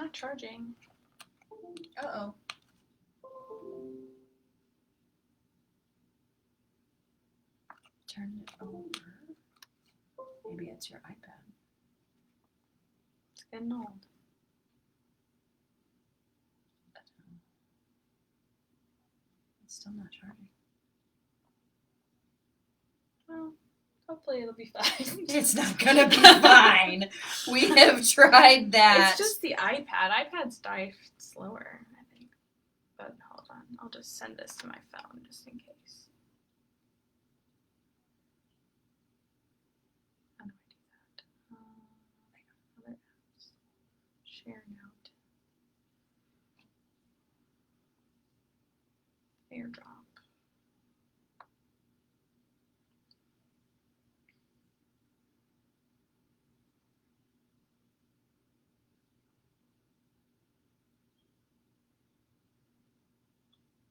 Not charging. Uh-oh. Turn it over. Maybe it's your iPad. It's getting old. It's still not charging. Well, hopefully it'll be fine. It's not gonna be fine. We have tried that. It's just the iPad. iPads die slower, I think. But hold on. I'll just send this to my phone just in case. How do I do that? Other apps. Share note. AirDrop.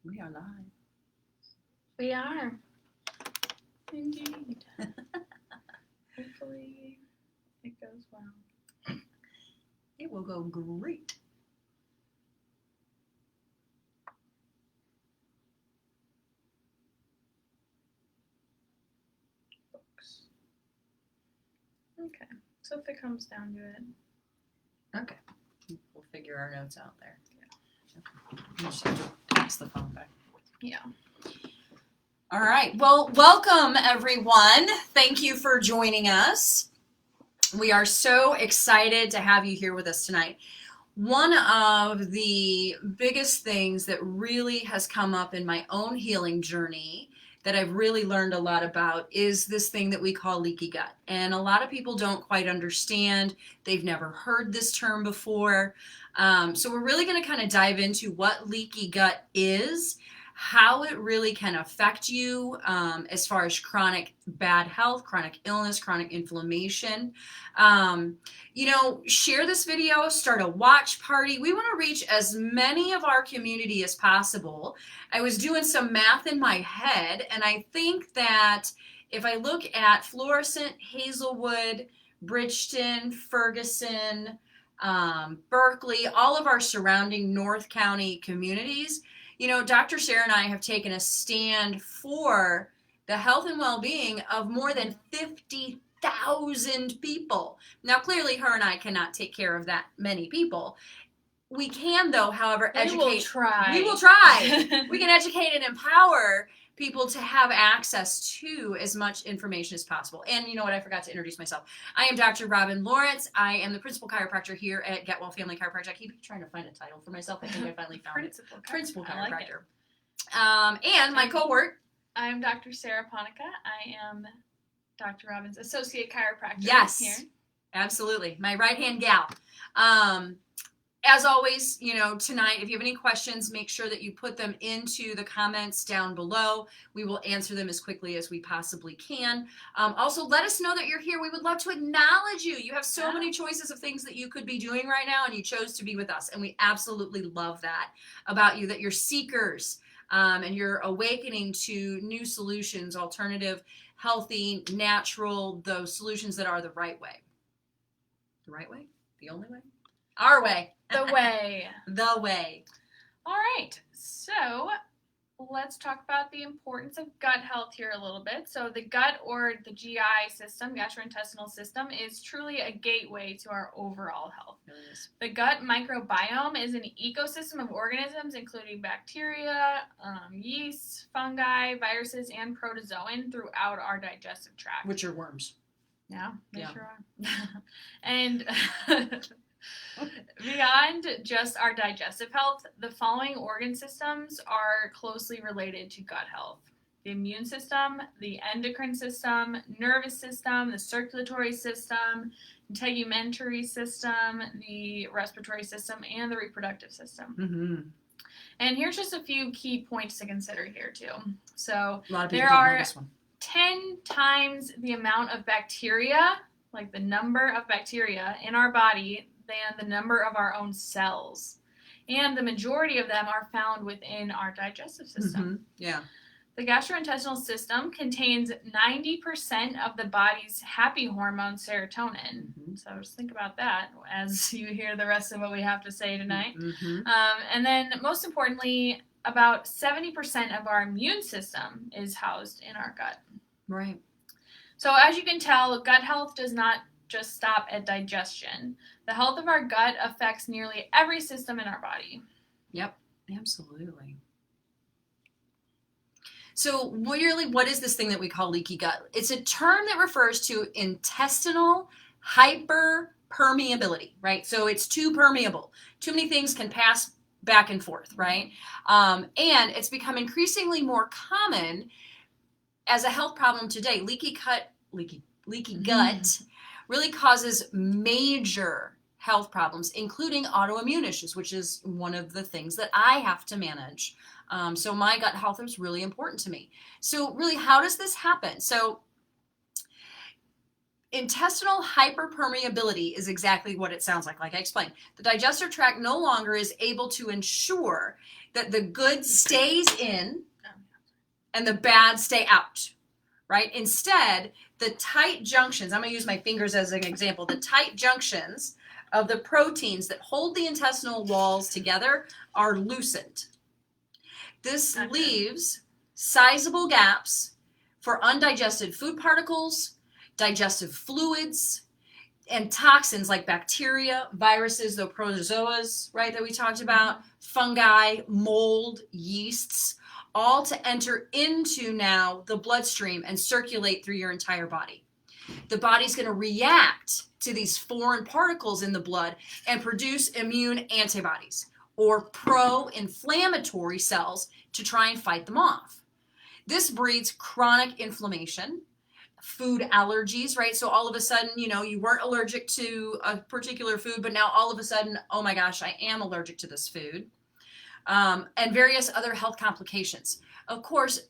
We are live. We are. Indeed. Hopefully it goes well. It will go great. Books. Okay. So if it comes down to it. Okay. We'll figure our notes out there. Yeah. Okay. You just have to pass the phone back. Yeah. All right. Well, welcome everyone. Thank you for joining us. We are so excited to have you here with us tonight. One of the biggest things that really has come up in my own healing journey that I've really learned a lot about is this thing that we call leaky gut. And a lot of people don't quite understand. They've never heard this term before. So we're really going to kind of dive into what leaky gut is, how it really can affect you as far as chronic bad health, chronic illness, chronic inflammation. Share this video, start a watch party. We want to reach as many of our community as possible. I was doing some math in my head, and I think that if I look at Florissant, Hazelwood, Bridgeton, Ferguson, Berkeley, all of our surrounding North County communities, Dr. Sarah and I have taken a stand for the health and well-being of more than 50,000 people. Now, clearly, her and I cannot take care of that many people. We can, though, however, educate. We will try. We will try. We can educate and empower people to have access to as much information as possible. And you know what? I forgot to introduce myself. I am Dr. Robin Lawrence. I am the principal chiropractor here at Get Well Family Chiropractic. I keep trying to find a title for myself. I think I finally found Principal Chiropractor. And my cohort. I'm Dr. Sarah Ponica. I am Dr. Robin's associate chiropractor. Yes, here. Absolutely. My right-hand gal. As always, tonight, if you have any questions, make sure that you put them into the comments down below. We will answer them as quickly as we possibly can. Also, let us know that you're here. We would love to acknowledge you. You have so many choices of things that you could be doing right now, and you chose to be with us. And we absolutely love that about you, that you're seekers and you're awakening to new solutions, alternative, healthy, natural, those solutions that are the right way. The right way? The only way? Our way. The way. The way. All right. So let's talk about the importance of gut health here a little bit. So the gut, or the GI system, gastrointestinal system, is truly a gateway to our overall health. It really is. The gut microbiome is an ecosystem of organisms, including bacteria, yeast, fungi, viruses, and protozoan throughout our digestive tract. Which are worms. Yeah, they Yeah. sure are. And beyond just our digestive health, the following organ systems are closely related to gut health: the immune system, the endocrine system, nervous system, the circulatory system, integumentary system, the respiratory system, and the reproductive system. Mm-hmm. And here's just a few key points to consider here too. So A lot of people there don't know are this one. 10 times the amount of bacteria, like the number of bacteria in our body, than the number of our own cells. And the majority of them are found within our digestive system. Mm-hmm. Yeah. The gastrointestinal system contains 90% of the body's happy hormone, serotonin. So just think about that as you hear the rest of what we have to say tonight. And then most importantly, about 70% of our immune system is housed in our gut. Right. So as you can tell, gut health does not just stop at digestion. The health of our gut affects nearly every system in our body. Yep, absolutely. So really, what is this thing that we call leaky gut? It's a term that refers to intestinal hyperpermeability, right? So it's too permeable. Too many things can pass back and forth, right? And it's become increasingly more common as a health problem today. Leaky gut really causes major health problems, including autoimmune issues, which is one of the things that I have to manage. So my gut health is really important to me. So really, how does this happen? So intestinal hyperpermeability is exactly what it sounds like I explained. The digestive tract no longer is able to ensure that the good stays in and the bad stay out, right? Instead, the tight junctions, I'm going to use my fingers as an example, the tight junctions of the proteins that hold the intestinal walls together are loosened. This leaves sizable gaps for undigested food particles, digestive fluids, and toxins like bacteria, viruses, the protozoas, right, that we talked about, fungi, mold, yeasts, all to enter into now the bloodstream and circulate through your entire body. The body's going to react to these foreign particles in the blood and produce immune antibodies or pro-inflammatory cells to try and fight them off. This breeds chronic inflammation, food allergies, right? So all of a sudden, you weren't allergic to a particular food, but now all of a sudden, oh my gosh, I am allergic to this food. And various other health complications. Of course,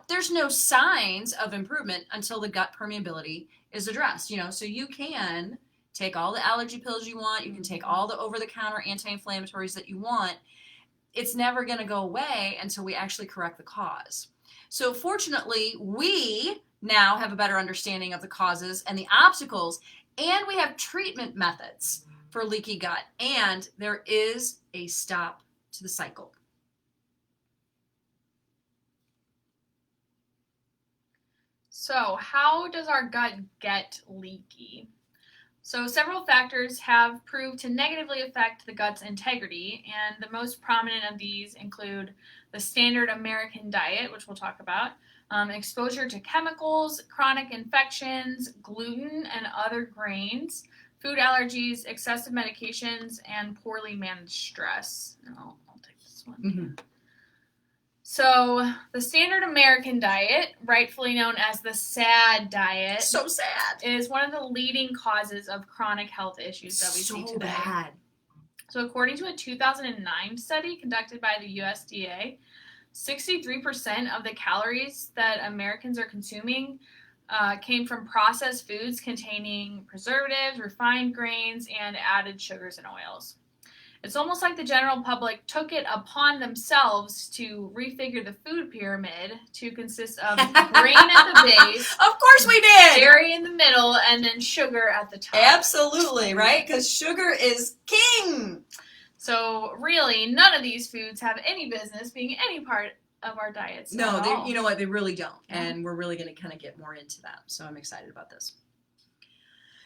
there's no signs of improvement until the gut permeability is addressed, so you can take all the allergy pills you want, you can take all the over-the-counter anti-inflammatories that you want. It's never going to go away until we actually correct the cause. So fortunately, we now have a better understanding of the causes and the obstacles, and we have treatment methods for leaky gut, and there is a stop to the cycle. So how does our gut get leaky? So several factors have proved to negatively affect the gut's integrity, and the most prominent of these include the standard American diet, which we'll talk about, exposure to chemicals, chronic infections, gluten and other grains, food allergies, excessive medications, and poorly managed stress. I'll take this one. So the standard American diet, rightfully known as the SAD diet, so sad, is one of the leading causes of chronic health issues that we see today. Bad. So according to a 2009 study conducted by the USDA, 63% of the calories that Americans are consuming came from processed foods containing preservatives, refined grains, and added sugars and oils. It's almost like the general public took it upon themselves to refigure the food pyramid to consist of grain at the base. Of course we did. Dairy in the middle, and then sugar at the top. Absolutely, right? Because sugar is king. So really, none of these foods have any business being any part of our diets. No, you know what? They really don't. And we're really going to kind of get more into that. So I'm excited about this.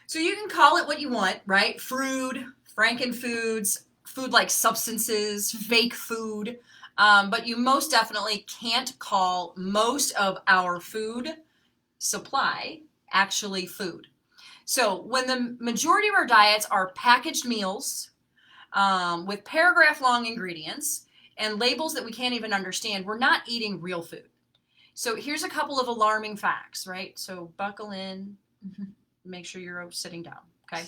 So you can call it what you want, right? Food, frankenfoods, food-like substances, fake food. But you most definitely can't call most of our food supply actually food. So when the majority of our diets are packaged meals with paragraph-long ingredients and labels that we can't even understand, we're not eating real food. So here's a couple of alarming facts, right? So buckle in, make sure you're sitting down, okay?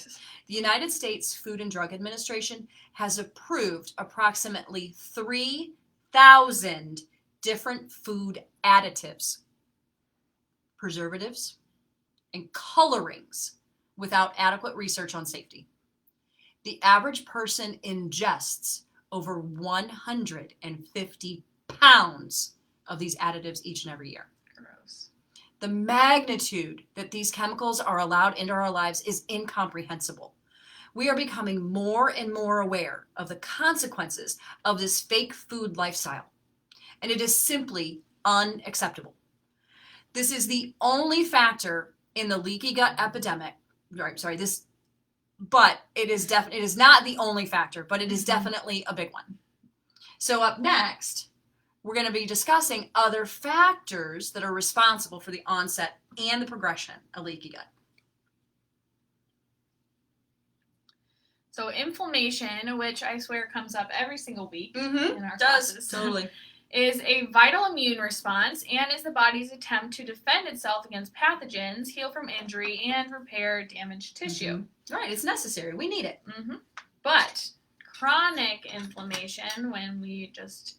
The United States Food and Drug Administration has approved approximately 3,000 different food additives, preservatives, and colorings without adequate research on safety. The average person ingests over 150 pounds of these additives each and every year. Gross. The magnitude that these chemicals are allowed into our lives is incomprehensible. We are becoming more and more aware of the consequences of this fake food lifestyle, and it is simply unacceptable. This is the only factor in the leaky gut epidemic. But it is not the only factor, but it is definitely a big one. So up next, we're going to be discussing other factors that are responsible for the onset and the progression of leaky gut. So inflammation, which I swear comes up every single week in our Does classes, totally is a vital immune response and is the body's attempt to defend itself against pathogens, heal from injury, and repair damaged tissue. Right, it's necessary. We need it. But chronic inflammation, when we just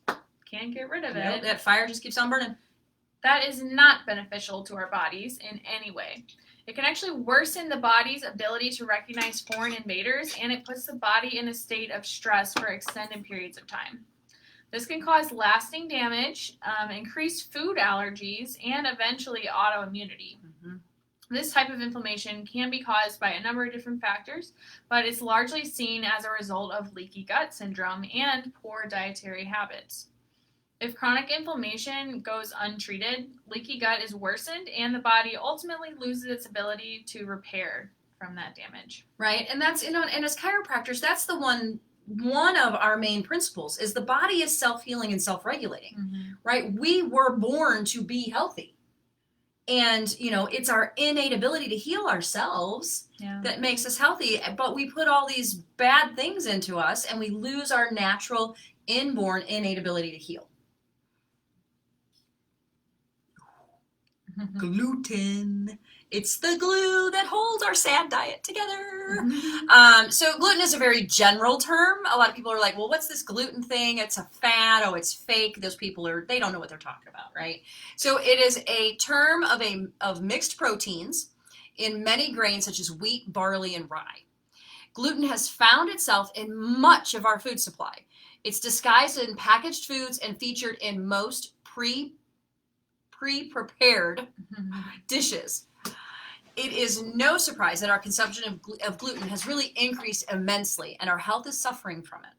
can't get rid of it, That fire just keeps on burning. that is not beneficial to our bodies in any way. It can actually worsen the body's ability to recognize foreign invaders, and it puts the body in a state of stress for extended periods of time. This can cause lasting damage, increased food allergies, and eventually autoimmunity. This type of inflammation can be caused by a number of different factors, but it's largely seen as a result of leaky gut syndrome and poor dietary habits. If chronic inflammation goes untreated, leaky gut is worsened and the body ultimately loses its ability to repair from that damage. Right, and that's, and as chiropractors, that's the one of our main principles is the body is self-healing and self-regulating, right? We were born to be healthy. And, it's our innate ability to heal ourselves that makes us healthy. But we put all these bad things into us and we lose our natural, inborn, innate ability to heal. Gluten. It's the glue that holds our sad diet together. So gluten is a very general term. A lot of people are like, well, what's this gluten thing? It's a fad. Oh, it's fake. Those people they don't know what they're talking about, right? So it is a term of mixed proteins in many grains such as wheat, barley, and rye. Gluten has found itself in much of our food supply. It's disguised in packaged foods and featured in most pre-prepared dishes. It is no surprise that our consumption of gluten has really increased immensely and our health is suffering from it.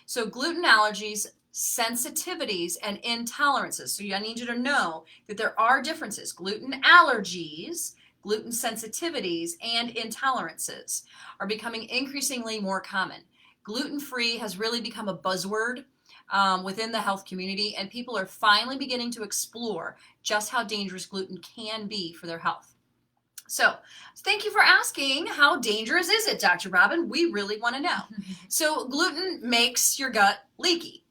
So gluten allergies, sensitivities, and intolerances. So I need you to know that there are differences. Gluten allergies, gluten sensitivities, and intolerances are becoming increasingly more common. Gluten-free has really become a buzzword within the health community, and people are finally beginning to explore just how dangerous gluten can be for their health. So thank you for asking, how dangerous is it, Dr. Robin? We really want to know. So gluten makes your gut leaky.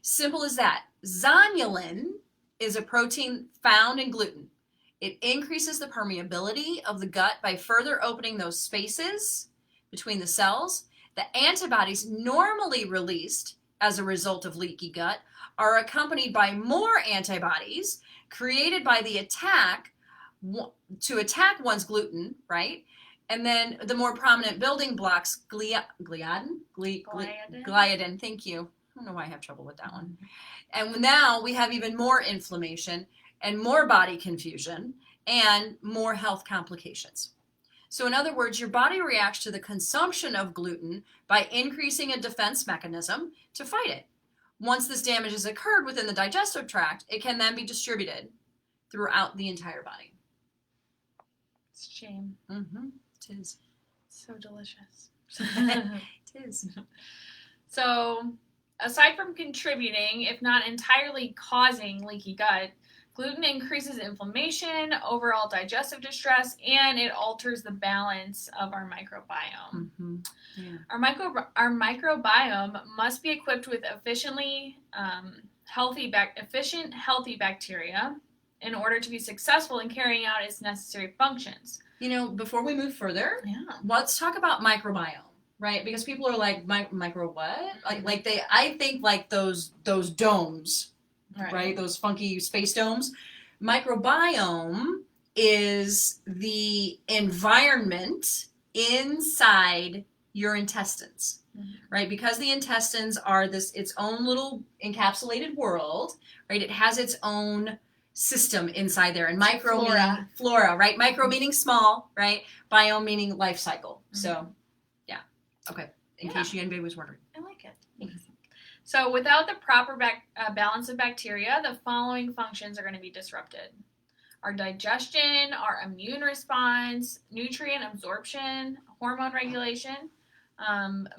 Simple as that. Zonulin is a protein found in gluten. It increases the permeability of the gut by further opening those spaces between the cells. The antibodies normally released as a result of leaky gut are accompanied by more antibodies created by the attack to attack one's gluten, right? And then the more prominent building blocks, gliadin, thank you. I don't know why I have trouble with that one. And now we have even more inflammation and more body confusion and more health complications. So in other words, your body reacts to the consumption of gluten by increasing a defense mechanism to fight it. Once this damage has occurred within the digestive tract, it can then be distributed throughout the entire body. It's a shame. It is. So delicious. It is. So, aside from contributing, if not entirely causing leaky gut, gluten increases inflammation, overall digestive distress, and it alters the balance of our microbiome. Our microbiome must be equipped with efficient, healthy bacteria in order to be successful in carrying out its necessary functions. Before we move further, let's talk about microbiome, right? Because people are like, micro what? I think like those domes, right? Those funky space domes. Microbiome is the environment inside your intestines. right? Because the intestines are its own little encapsulated world, right? It has its own system inside there, and micro meaning flora, right? Micro meaning small, right? Biome meaning life cycle. So, yeah. Okay. In case anybody was wondering. I like it. Thanks. So without the proper balance of bacteria, the following functions are going to be disrupted. Our digestion, our immune response, nutrient absorption, hormone regulation,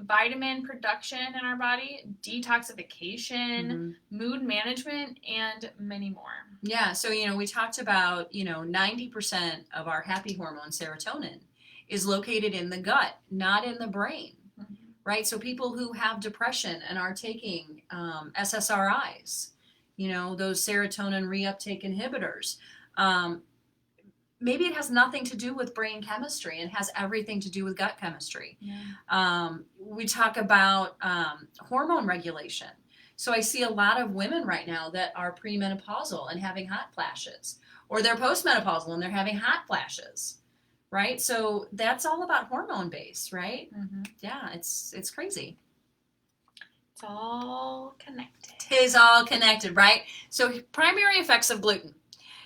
vitamin production in our body, detoxification, mood management, and many more. Yeah, so, we talked about, 90% of our happy hormone, serotonin, is located in the gut, not in the brain, right? So people who have depression and are taking SSRIs, those serotonin reuptake inhibitors, maybe it has nothing to do with brain chemistry and has everything to do with gut chemistry. We talk about hormone regulation. So I see a lot of women right now that are premenopausal and having hot flashes, or they're postmenopausal and they're having hot flashes, right? So that's all about hormone based, right? Yeah, it's crazy. It's all connected. It is all connected, right? So primary effects of gluten.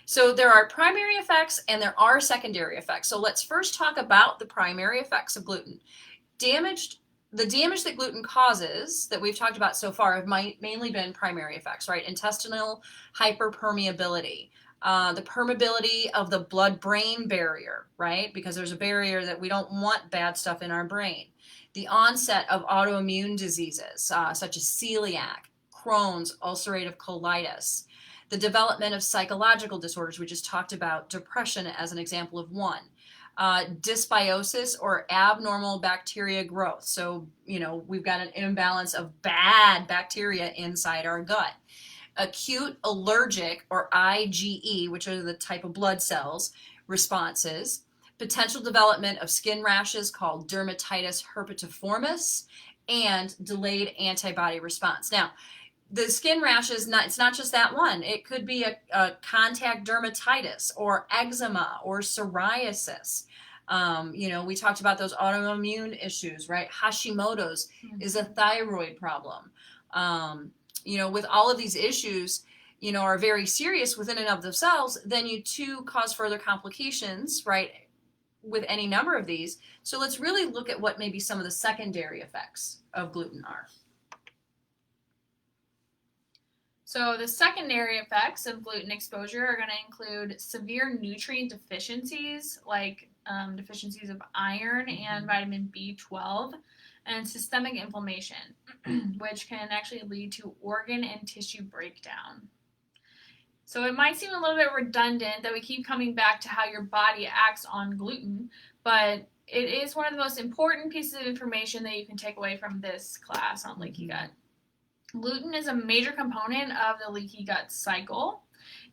So there are primary effects and there are secondary effects. So let's first talk about the primary effects of gluten. The damage that gluten causes that we've talked about so far have mainly been primary effects, right? Intestinal hyperpermeability, the permeability of the blood-brain barrier, right? Because there's a barrier that we don't want bad stuff in our brain. The onset of autoimmune diseases, such as celiac, Crohn's, ulcerative colitis, the development of psychological disorders. We just talked about depression as an example of one. Dysbiosis or abnormal bacteria growth. So, we've got an imbalance of bad bacteria inside our gut. Acute allergic or IgE, which are the type of blood cells, responses. Potential development of skin rashes called dermatitis herpetiformis, and delayed antibody response. Now, the skin rashes, it's not just that one. It could be a contact dermatitis or eczema or psoriasis. We talked about those autoimmune issues, right? Hashimoto's is a thyroid problem. With all of these issues, are very serious within and of themselves, then you too cause further complications, right, with any number of these. So let's really look at what maybe some of the secondary effects of gluten are. So the secondary effects of gluten exposure are going to include severe nutrient deficiencies, like deficiencies of iron and vitamin B12, and systemic inflammation, which can actually lead to organ and tissue breakdown. So it might seem a little bit redundant that we keep coming back to how your body acts on gluten, but it is one of the most important pieces of information that you can take away from this class on leaky gut. Gluten is a major component of the leaky gut cycle.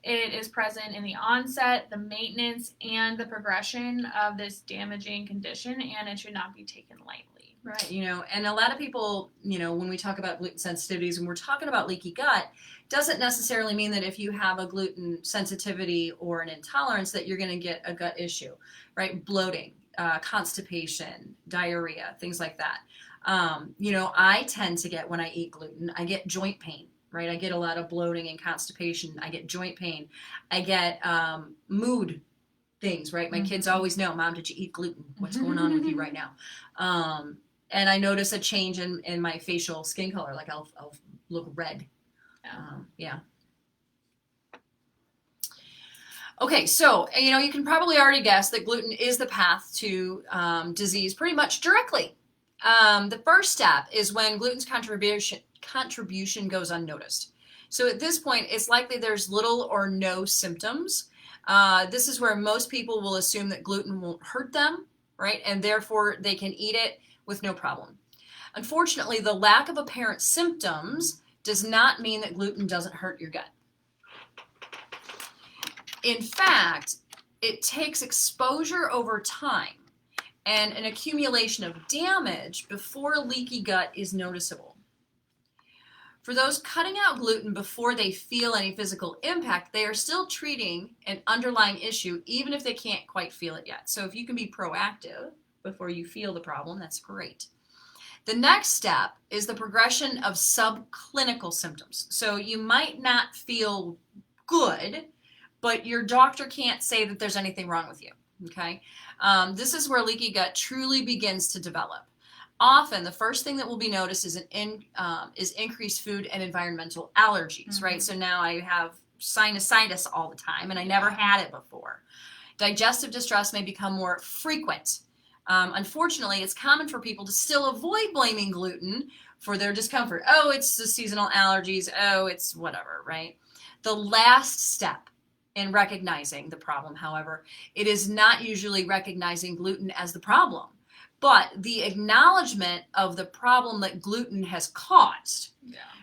It is present in the onset, the maintenance, and the progression of this damaging condition, and it should not be taken lightly. Right, and a lot of people, when we talk about gluten sensitivities and we're talking about leaky gut, doesn't necessarily mean that if you have a gluten sensitivity or an intolerance that you're going to get a gut issue, right? Bloating, constipation, diarrhea, things like that. I tend to get, when I eat gluten, I get joint pain, right? I get a lot of bloating and constipation. I get joint pain. I get mood things, right? My kids always know, Mom, did you eat gluten? What's going on with you right now? And I notice a change in my facial skin color. Like I'll look red. Yeah. Okay, so, you can probably already guess that gluten is the path to disease pretty much directly. The first step is when gluten's contribution goes unnoticed. So at this point, it's likely there's little or no symptoms. This is where most people will assume that gluten won't hurt them, right? And therefore they can eat it with no problem. Unfortunately, the lack of apparent symptoms does not mean that gluten doesn't hurt your gut. In fact, it takes exposure over time and an accumulation of damage before leaky gut is noticeable. For those cutting out gluten before they feel any physical impact, they are still treating an underlying issue even if they can't quite feel it yet. So if you can be proactive before you feel the problem, that's great. The next step is the progression of subclinical symptoms. So you might not feel good, but your doctor can't say that there's anything wrong with you, okay? This is where leaky gut truly begins to develop. Often, the first thing that will be noticed is increased food and environmental allergies, right? So now I have sinusitis all the time, and I never had it before. Digestive distress may become more frequent. Unfortunately, it's common for people to still avoid blaming gluten for their discomfort. Oh, it's the seasonal allergies. Oh, it's whatever, right? The last step in recognizing the problem, however, it is not usually recognizing gluten as the problem, but the acknowledgement of the problem that gluten has caused,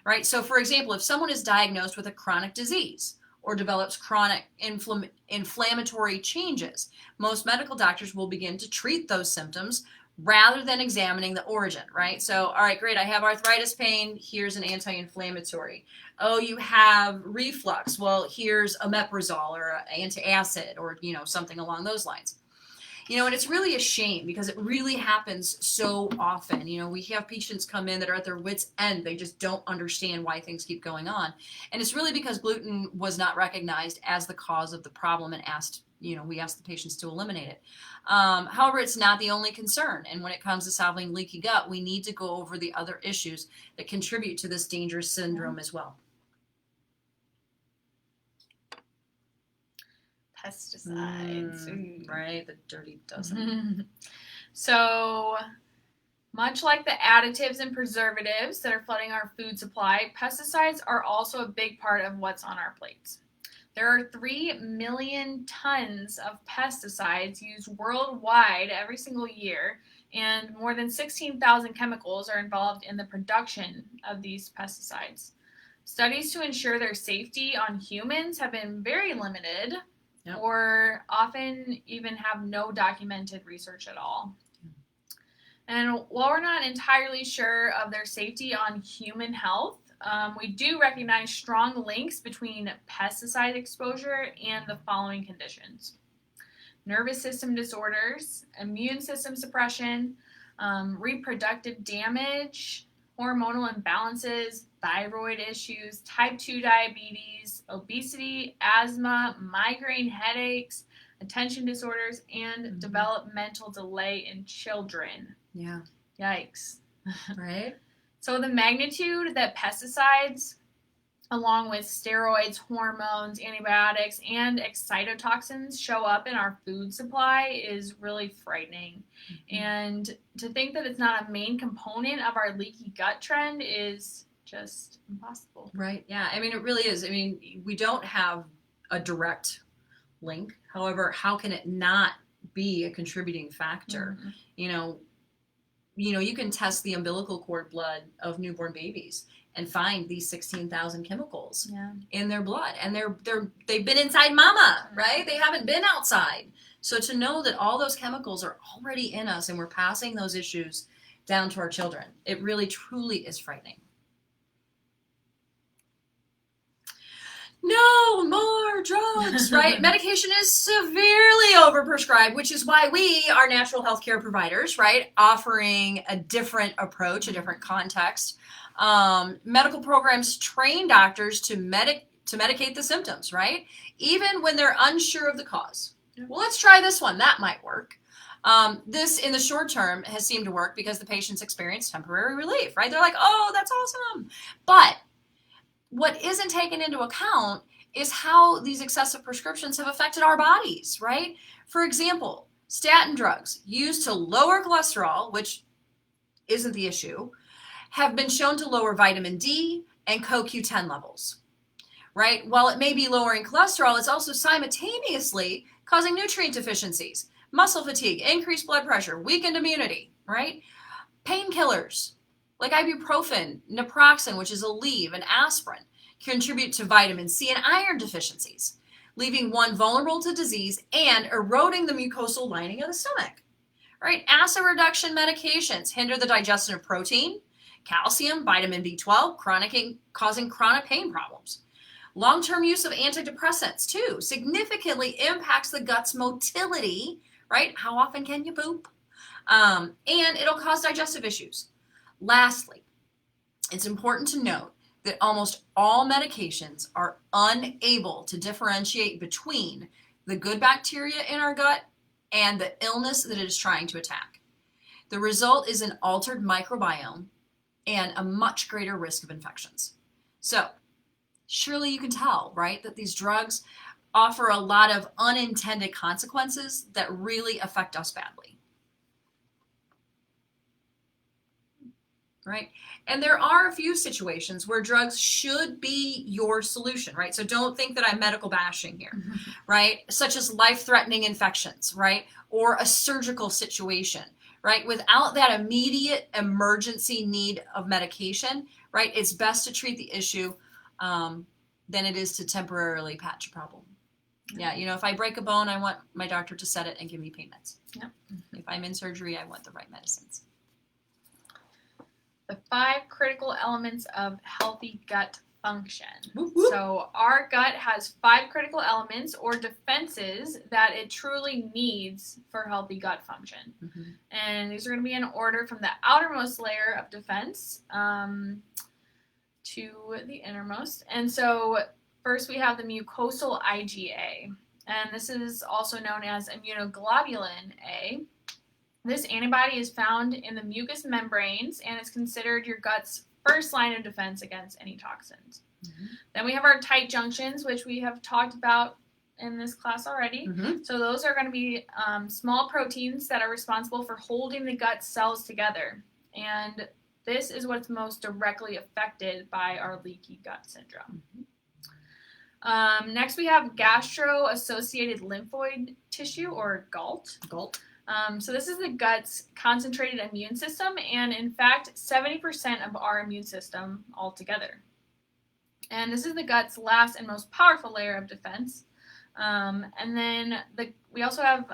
right? So, for example, if someone is diagnosed with a chronic disease or develops chronic inflammatory changes, most medical doctors will begin to treat those symptoms rather than examining the origin, right? So, all right, great, I have arthritis pain, here's an anti-inflammatory. Oh, you have reflux, well, here's omeprazole or antacid or, something along those lines. And it's really a shame because it really happens so often. We have patients come in that are at their wits' end. They just don't understand why things keep going on. And it's really because gluten was not recognized as the cause of the problem and we asked the patients to eliminate it. However, it's not the only concern. And when it comes to solving leaky gut, we need to go over the other issues that contribute to this dangerous syndrome as well. Pesticides. Right, the dirty dozen. So, much like the additives and preservatives that are flooding our food supply, pesticides are also a big part of what's on our plates. There are 3 million tons of pesticides used worldwide every single year, and more than 16,000 chemicals are involved in the production of these pesticides. Studies to ensure their safety on humans have been very limited. Yep. Or often even have no documented research at all. And while we're not entirely sure of their safety on human health, we do recognize strong links between pesticide exposure and the following conditions: nervous system disorders, immune system suppression, reproductive damage, hormonal imbalances, thyroid issues, type 2 diabetes, obesity, asthma, migraine headaches, attention disorders, and developmental delay in children. Yeah. Yikes. Right? So the magnitude that pesticides, along with steroids, hormones, antibiotics, and excitotoxins show up in our food supply is really frightening. And to think that it's not a main component of our leaky gut trend is just impossible. Right. Yeah. I mean, it really is. I mean, we don't have a direct link. However, how can it not be a contributing factor? You can test the umbilical cord blood of newborn babies and find these 16,000 chemicals in their blood, and they've been inside mama, right? They haven't been outside. So to know that all those chemicals are already in us and we're passing those issues down to our children, it really truly is frightening. No more drugs, right? Medication is severely overprescribed, which is why we are natural healthcare providers, right? Offering a different approach, a different context. Medical programs train doctors to medicate the symptoms, right? Even when they're unsure of the cause. Well, let's try this one. That might work. This, in the short term, has seemed to work because the patients experience temporary relief, right? They're like, oh, that's awesome. But what isn't taken into account is how these excessive prescriptions have affected our bodies, right? For example, statin drugs used to lower cholesterol, which isn't the issue, have been shown to lower vitamin D and CoQ10 levels, right? While it may be lowering cholesterol, it's also simultaneously causing nutrient deficiencies, muscle fatigue, increased blood pressure, weakened immunity, right? Painkillers like ibuprofen, naproxen, which is Aleve, and aspirin, contribute to vitamin C and iron deficiencies, leaving one vulnerable to disease and eroding the mucosal lining of the stomach. Right? Acid reduction medications hinder the digestion of protein, calcium, vitamin B12, causing chronic pain problems. Long-term use of antidepressants, too, significantly impacts the gut's motility, right? How often can you poop? And it'll cause digestive issues. Lastly, it's important to note that almost all medications are unable to differentiate between the good bacteria in our gut and the illness that it is trying to attack. The result is an altered microbiome and a much greater risk of infections. So, surely you can tell, right, that these drugs offer a lot of unintended consequences that really affect us badly. Right? And there are a few situations where drugs should be your solution, right? So don't think that I'm medical bashing here, right? Such as life-threatening infections, right? Or a surgical situation, right? Without that immediate emergency need of medication, right? It's best to treat the issue than it is to temporarily patch a problem. Yeah, you know, if I break a bone, I want my doctor to set it and give me pain meds. Yep. If I'm in surgery, I want the right medicines. The 5 critical elements of healthy gut function. Whoop, whoop. So our gut has 5 critical elements or defenses that it truly needs for healthy gut function. Mm-hmm. And these are going to be in order from the outermost layer of defense to the innermost. And so first we have the mucosal IgA. And this is also known as immunoglobulin A. This antibody is found in the mucous membranes and is considered your gut's first line of defense against any toxins. Mm-hmm. Then we have our tight junctions, which we have talked about in this class already. Mm-hmm. So those are going to be small proteins that are responsible for holding the gut cells together. And this is what's most directly affected by our leaky gut syndrome. Mm-hmm. Next, we have gastro-associated lymphoid tissue, or GALT. GALT. So this is the gut's concentrated immune system, and in fact, 70% of our immune system altogether. And this is the gut's last and most powerful layer of defense. And then we also have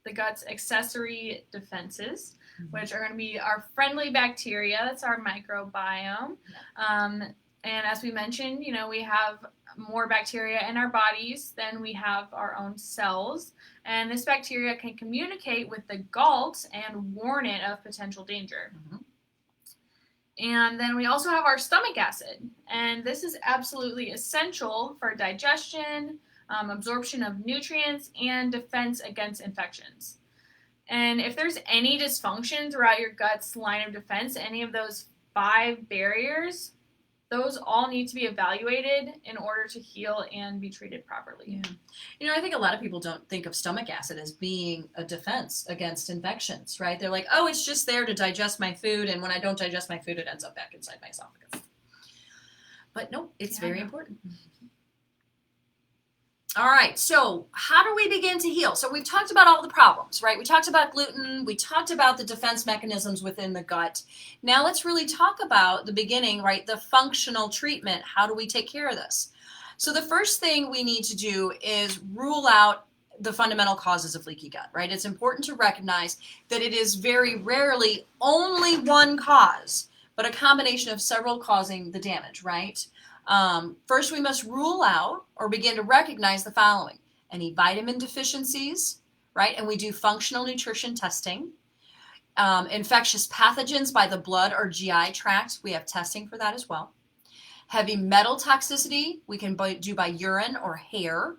the gut's accessory defenses, which are going to be our friendly bacteria. That's our microbiome. And as we mentioned, you know, we have more bacteria in our bodies than we have our own cells. And this bacteria can communicate with the GALT and warn it of potential danger. Mm-hmm. And then we also have our stomach acid. And this is absolutely essential for digestion, absorption of nutrients, and defense against infections. And if there's any dysfunction throughout your gut's line of defense, any of those 5 barriers, those all need to be evaluated in order to heal and be treated properly. Yeah. You know, I think a lot of people don't think of stomach acid as being a defense against infections, right? They're like, oh, it's just there to digest my food, and when I don't digest my food, it ends up back inside my esophagus. But no, it's very important. All right, so how do we begin to heal? So we've talked about all the problems, right? We talked about gluten. We talked about the defense mechanisms within the gut. Now let's really talk about the beginning, right? The functional treatment. How do we take care of this? So the first thing we need to do is rule out the fundamental causes of leaky gut, right? It's important to recognize that it is very rarely only one cause, but a combination of several causing the damage, right? First, we must rule out or begin to recognize the following: any vitamin deficiencies, right? And we do functional nutrition testing. Infectious pathogens by the blood or GI tract, we have testing for that as well. Heavy metal toxicity, we can do by urine or hair.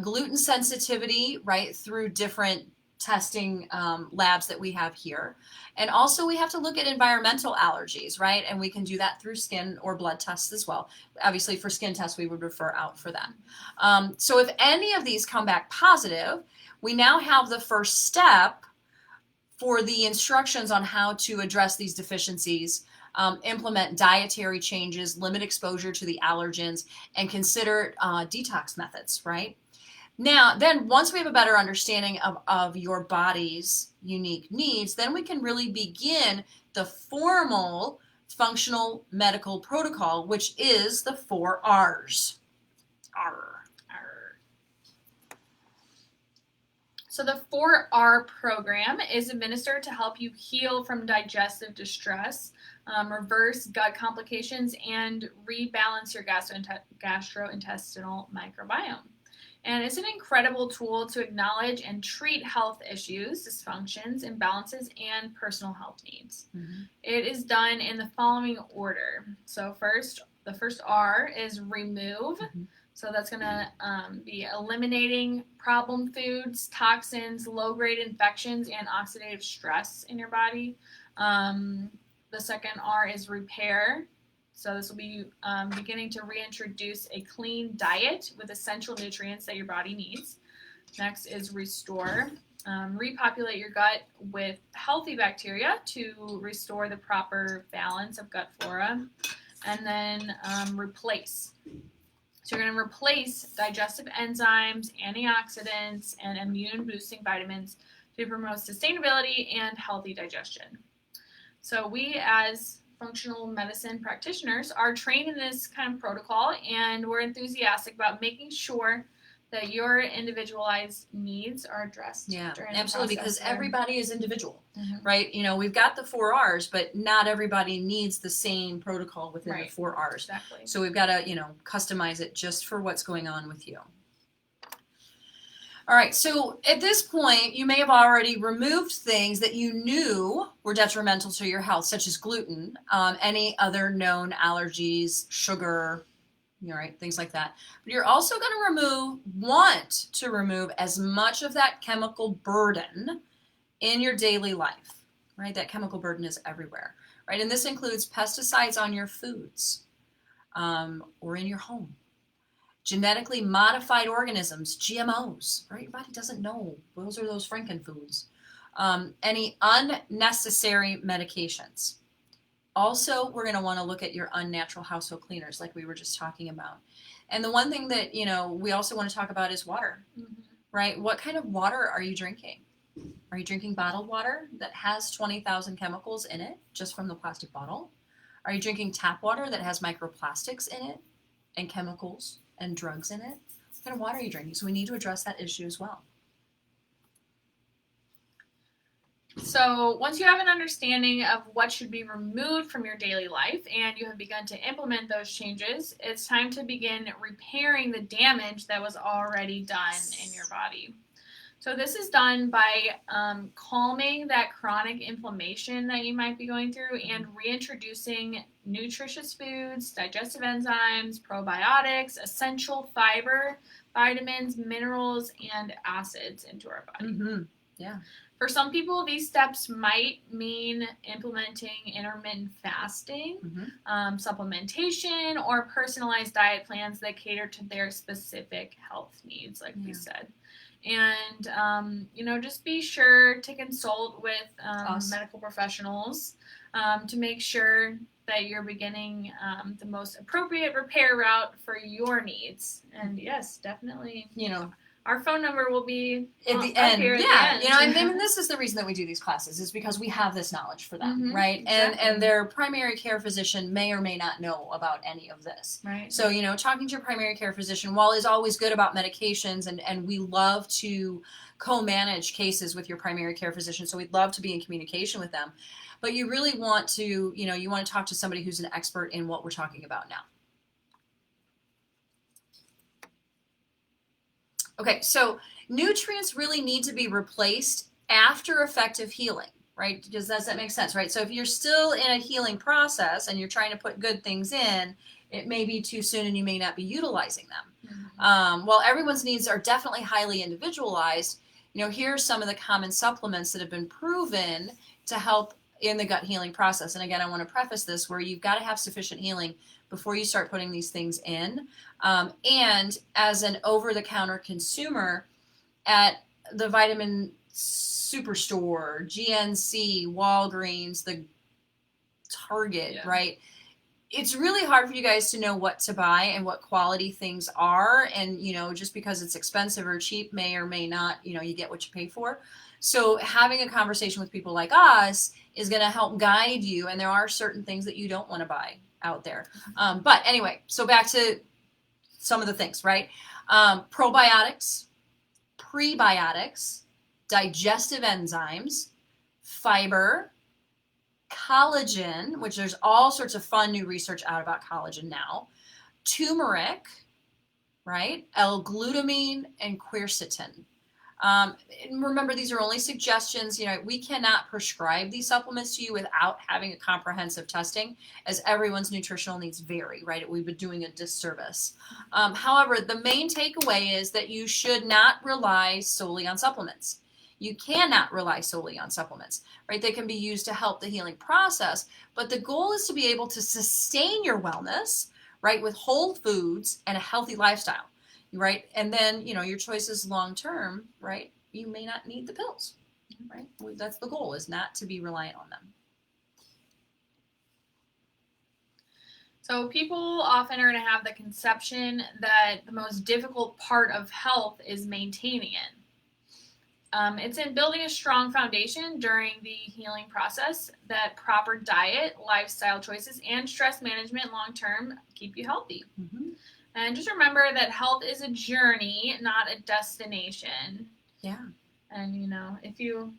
Gluten sensitivity, right, through different testing labs that we have here. And also we have to look at environmental allergies, right? And we can do that through skin or blood tests as well. Obviously for skin tests, we would refer out for that. So if any of these come back positive, we now have the first step for the instructions on how to address these deficiencies, implement dietary changes, limit exposure to the allergens, and consider detox methods, right? Now, then once we have a better understanding of your body's unique needs, then we can really begin the formal functional medical protocol, which is the 4 R's. R. So the 4R program is administered to help you heal from digestive distress, reverse gut complications, and rebalance your gastrointestinal microbiome. And it's an incredible tool to acknowledge and treat health issues, dysfunctions, imbalances, and personal health needs. Mm-hmm. It is done in the following order. So the first R is remove. Mm-hmm. So that's going to be eliminating problem foods, toxins, low-grade infections, and oxidative stress in your body. The second R is repair. So this will be beginning to reintroduce a clean diet with essential nutrients that your body needs. Next is restore. Repopulate your gut with healthy bacteria to restore the proper balance of gut flora. And then replace. So you're going to replace digestive enzymes, antioxidants, and immune-boosting vitamins to promote sustainability and healthy digestion. So we, as functional medicine practitioners, are trained in this kind of protocol, and we're enthusiastic about making sure that your individualized needs are addressed. Yeah, during absolutely, the because process. everybody is individual, Mhm. right? You know, we've got the 4 R's, but not everybody needs the same protocol within the Right. 4 R's. Exactly. So we've got to, customize it just for what's going on with you. All right, so at this point, you may have already removed things that you knew were detrimental to your health, such as gluten, any other known allergies, sugar, right, things like that. But you're also going to want to remove as much of that chemical burden in your daily life, right? That chemical burden is everywhere, right? And this includes pesticides on your foods or in your home. Genetically modified organisms, GMOs, right? Your body doesn't know. Those are those frankenfoods. Any unnecessary medications. Also, we're going to want to look at your unnatural household cleaners like we were just talking about. And the one thing that, we also want to talk about is water, right? What kind of water are you drinking? Are you drinking bottled water that has 20,000 chemicals in it just from the plastic bottle? Are you drinking tap water that has microplastics in it and chemicals and drugs in it? What kind of water are you drinking? So we need to address that issue as well. So once you have an understanding of what should be removed from your daily life and you have begun to implement those changes, it's time to begin repairing the damage that was already done in your body. So this is done by calming that chronic inflammation that you might be going through and reintroducing nutritious foods, digestive enzymes, probiotics, essential fiber, vitamins, minerals, and acids into our body. Mm-hmm. Yeah. For some people, these steps might mean implementing intermittent fasting, supplementation, or personalized diet plans that cater to their specific health needs, like we said. And, just be sure to consult with medical professionals to make sure that you're beginning the most appropriate repair route for your needs. And yes, definitely, our phone number will be at the end. And this is the reason that we do these classes is because we have this knowledge for them, right? Exactly. And their primary care physician may or may not know about any of this. Right. So, talking to your primary care physician, while is always good about medications, and we love to co-manage cases with your primary care physician, so we'd love to be in communication with them. But you really want to, you want to talk to somebody who's an expert in what we're talking about now. Okay, so nutrients really need to be replaced after effective healing, right? Does that make sense, right? So if you're still in a healing process and you're trying to put good things in, it may be too soon and you may not be utilizing them. While everyone's needs are definitely highly individualized, here are some of the common supplements that have been proven to help in the gut healing process. And again, I want to preface this where you've got to have sufficient healing before you start putting these things in. And as an over-the-counter consumer at the vitamin superstore, GNC, Walgreens, the Target, right? It's really hard for you guys to know what to buy and what quality things are. And, just because it's expensive or cheap may or may not, you get what you pay for. So having a conversation with people like us is going to help guide you. And there are certain things that you don't want to buy out there. But anyway, so back to some of the things, right? Probiotics, prebiotics, digestive enzymes, fiber, collagen, which there's all sorts of fun new research out about collagen now, turmeric, right? L-glutamine and quercetin. And remember, these are only suggestions. You know, we cannot prescribe these supplements to you without having a comprehensive testing, as everyone's nutritional needs vary, right? We've been doing a disservice. However, the main takeaway is that you should not rely solely on supplements. You cannot rely solely on supplements, right? They can be used to help the healing process, but the goal is to be able to sustain your wellness, right, with whole foods and a healthy lifestyle. Right, and then your choices long term, right? You may not need the pills, right? That's the goal, is not to be reliant on them. So people often are going to have the conception that the most difficult part of health is maintaining it. It's in building a strong foundation during the healing process that proper diet, lifestyle choices, and stress management long term keep you healthy. Mm-hmm. And just remember that health is a journey, not a destination. Yeah. And if you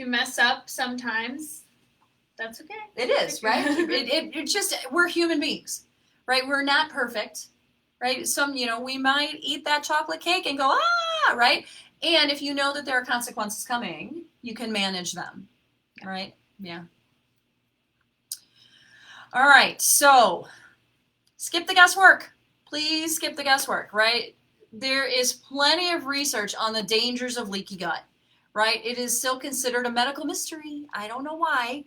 mess up sometimes, that's okay. It is, right? It's just, we're human beings, right? We're not perfect, right? We might eat that chocolate cake and go, right? And if you know that there are consequences coming, you can manage them, right? Yeah. All right. So skip the guesswork. Please skip the guesswork, right? There is plenty of research on the dangers of leaky gut, right? It is still considered a medical mystery. I don't know why.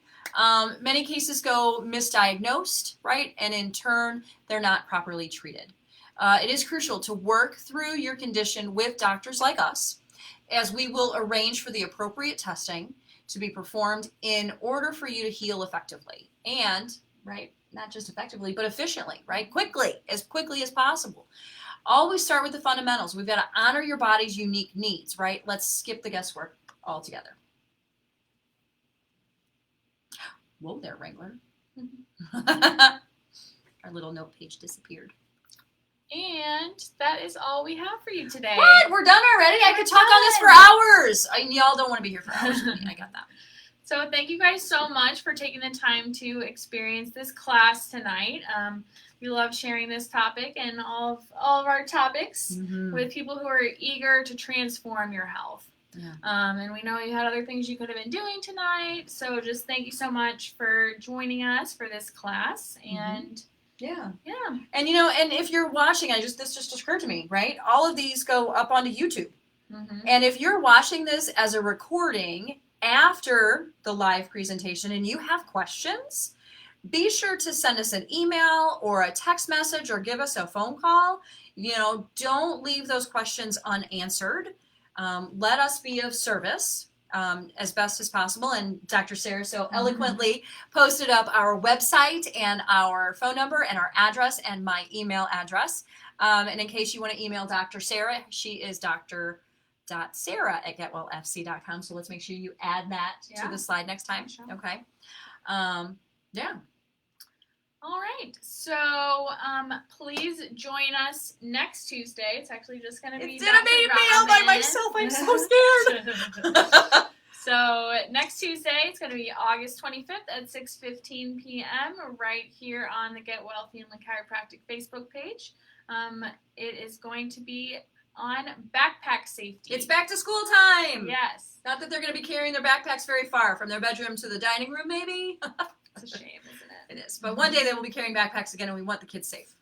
Many cases go misdiagnosed, right? And in turn, they're not properly treated. It is crucial to work through your condition with doctors like us, as we will arrange for the appropriate testing to be performed in order for you to heal effectively. And, right, not just effectively, but efficiently, right? Quickly as possible. Always start with the fundamentals. We've got to honor your body's unique needs, right? Let's skip the guesswork altogether. Whoa there, Wrangler. Our little note page disappeared. And that is all we have for you today. What? We're done already? I could talk on this for hours. Y'all don't want to be here for hours with me. I got that. So thank you guys so much for taking the time to experience this class tonight. We love sharing this topic and all of our topics with people who are eager to transform your health. Yeah. And we know you had other things you could have been doing tonight. So just thank you so much for joining us for this class. And yeah. And and if you're watching, this just occurred to me, right? All of these go up onto YouTube. And if you're watching this as a recording after the live presentation and you have questions, be sure to send us an email or a text message or give us a phone call. Don't leave those questions unanswered. Let us be of service as best as possible. And Dr. Sarah so eloquently posted up our website and our phone number and our address and my email address. And in case you want to email Dr. Sarah, she is dr.sarah@getwellfc.com. So let's make sure you add that to the slide next time. Sure. Okay. Yeah. All right. So please join us next Tuesday. It's actually just going to be It's going to be me all by myself. I'm so scared. So next Tuesday, it's going to be August 25th at 6:15 p.m. right here on the Get Well Family Chiropractic Facebook page. It is going to be on backpack safety. It's back to school time. Yes. Not that they're going to be carrying their backpacks very far from their bedroom to the dining room, maybe. It's a shame, isn't it? It is. But one day they will be carrying backpacks again, and we want the kids safe.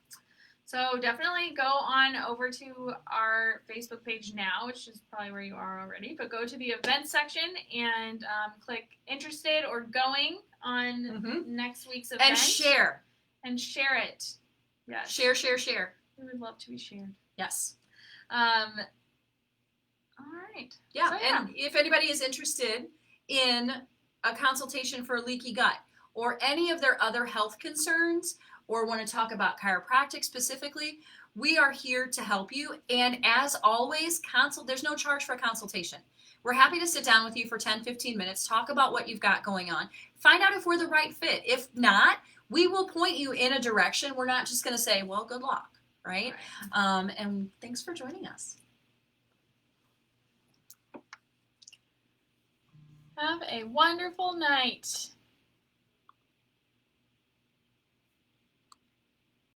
So definitely go on over to our Facebook page now, which is probably where you are already. But go to the events section and click interested or going on next week's event. And share. And share it. Yes. Share. We would love to be shared. Yes. All right. Yeah. So, and if anybody is interested in a consultation for leaky gut or any of their other health concerns, or want to talk about chiropractic specifically, we are here to help you. And as always, there's no charge for a consultation. We're happy to sit down with you for 10-15 minutes, talk about what you've got going on, find out if we're the right fit. If not, we will point you in a direction. We're not just going to say, well, good luck, right? And thanks for joining us. Have a wonderful night.